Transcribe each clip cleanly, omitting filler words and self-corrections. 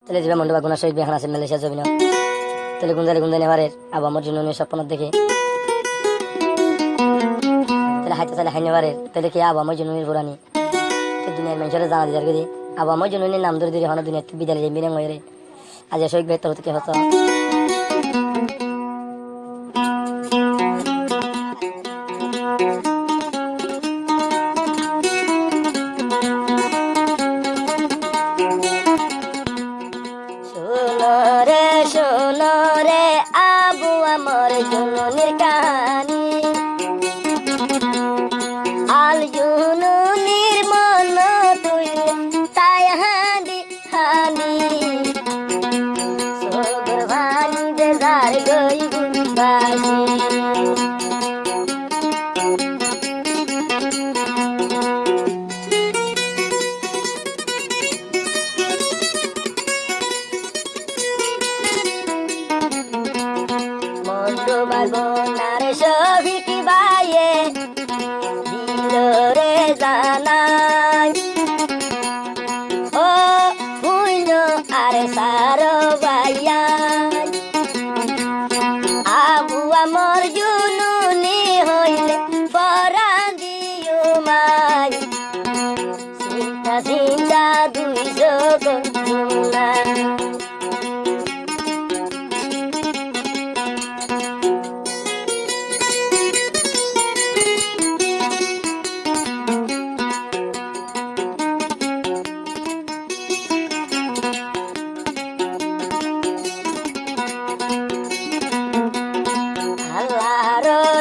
তাহলে যাবে মন্ডবা গুনা শহীদ বিহান আছে মালয়েশিয়া জমিন তাহলে গুঞ্জালি গুঞ্জানি হারের আবু আমার জন্য স্বপ্ন দেখে তাহলে হাইতে তাহলে হাইনে হারের তাহলে কি আবু আমার জন্য পুরানি দুনিয়ার মানুষেরা জানা দিদার করে আবু আমার জন্য নাম ধরে দিলে হন দুনিয়া বিদায় যাই মিনে ময়রে আজ শহীদ বেহতর হতে কি হতো শোনো রে আবু আমার জুনুনির কাহানি আল জুনুনির মন তুই তাই হানি হানি সবর ভানি বেজার গই গুনবানি বাগনার ছবি কি বাইয়ে দিল রে জানাই ও ভুইল আরে সারো বাইয়া আবু আমার জুনুনি হইলে পরাণ দিও মাই চিন্তা চিন্তা দুই জগনা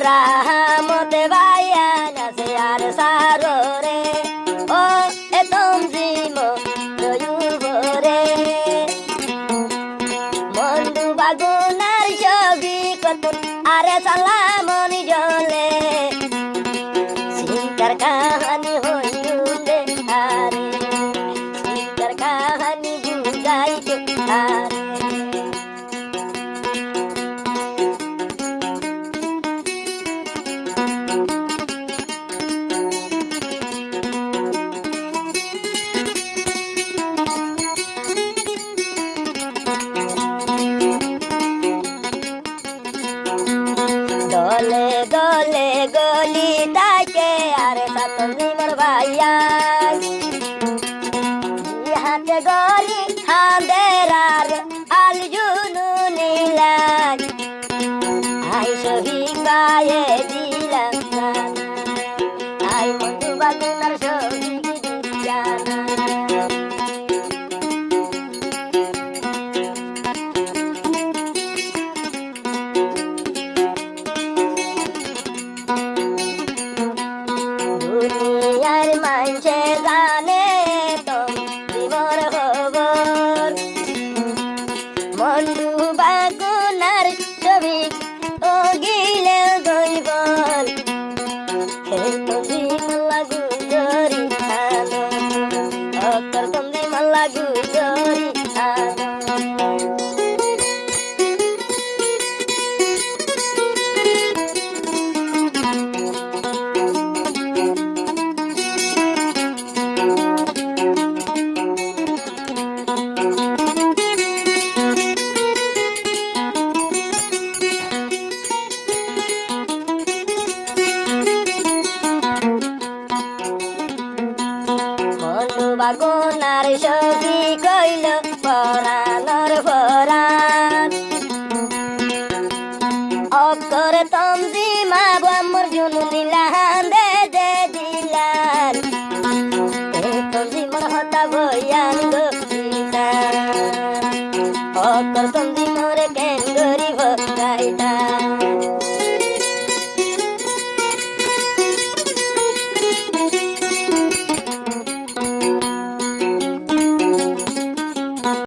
রাহমতে বাইয়ান আছে আর সারো রে ও এ তমজিম রয়ুবরে মন্দু বাগুনার ছবি কত আরে সালামন জলে সিংকার কাহানি হইলে আরে সিংকার কাহানি বুঝাইতো আরে দলে দলে গলি তাকে আরে সাতমিমর ভাইয়া হাতে গলি হাঁদেরার আল জুনুনিলান আই সহি গায়ে দিলাম আই মন্ডু বাগুনার সহি দিলাম দুনিয়ার মানুষে জানে তোমার খবর মন্ডু বাগুনার ছবি ও গিলে গইবল তুমি মাল্লা গুজরি আনো অকর তুমি মাল্লা গুজরি আনো বাগুনার ছবি কইল পরাণর পরাণ অকরে তমজিম আবু আমার জুনুনি লাহান্দে যে দিলান তমজিমর হতা বয়ান গো অকর তমজিম